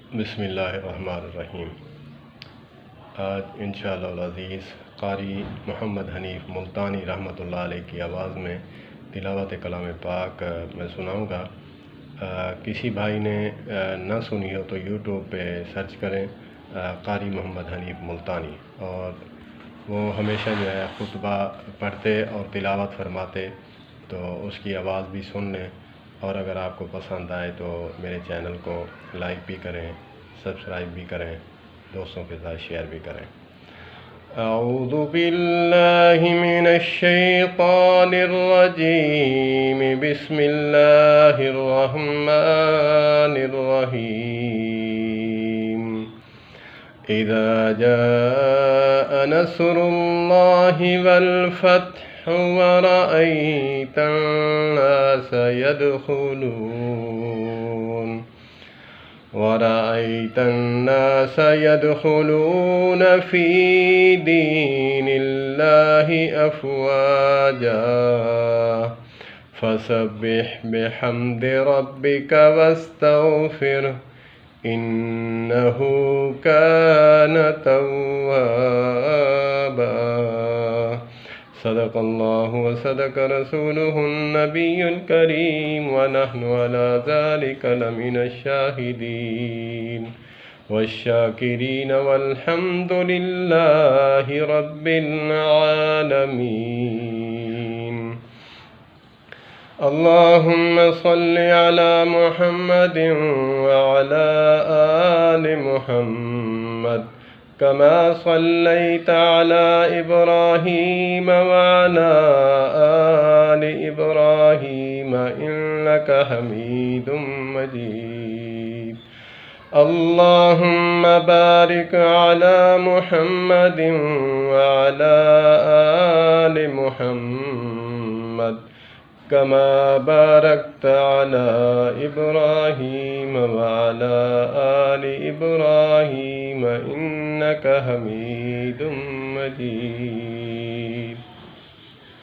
बिस्मिल्लाहिर्रहमानिर्रहीम। आज इंशाअल्लाह अज़ीज़ कारी मोहम्मद हनीफ़ मुल्तानी रहमतुल्लाह अलैह की आवाज़ में तिलावत कलाम पाक मैं सुनाऊँगा। किसी भाई ने ना सुनी हो तो यूट्यूब पे सर्च करें कारी मोहम्मद हनीफ़ मुल्तानी, और वो हमेशा जो है खुतबा पढ़ते और तिलावत फरमाते, तो उसकी आवाज़ भी सुन लें। और अगर आपको पसंद आए तो मेरे चैनल को लाइक भी करें, सब्सक्राइब भी करें, दोस्तों के साथ शेयर भी करें। अऊज़ु बिल्लाहि मिनश शैतानिर रजीम, बिस्मिल्लाहिर रहमानिर रहीम। इज़ा जाअ नस्रुल्लाहि वल फत्ह वरअयतन नास यदखुलून फ़ी दीनिल्लाहि अफ़वाजा फ़सब्बिह बिहम्दि रब्बिका वस्तग़फ़िरहु इन्नहु कान तव्वाबा। सदक़ल्लाहु व सदक़ रसूलुहुन नबियुल करीम व नहनु अला ज़ालिका लमिनश शाहिदीन वश्शाकिरीन वल्हम्दुलिल्लाहि रब्बिल आलमीन। अल्लाहुम्मा सल्लि अला मुहम्मदिन व अला आलि मुहम्मद कमा सल्लैता अला इब्राहीम व अला आलि इब्राहीम इन्नका हमीदुम मजीद। अल्लाहुम्मा बारिक अला मुहम्मदिन व अला आलि मुहम्मद कमा बारकता अला इब्राहीम व अला आलि इब्राहीम इन्नका हमीदुम मजीद।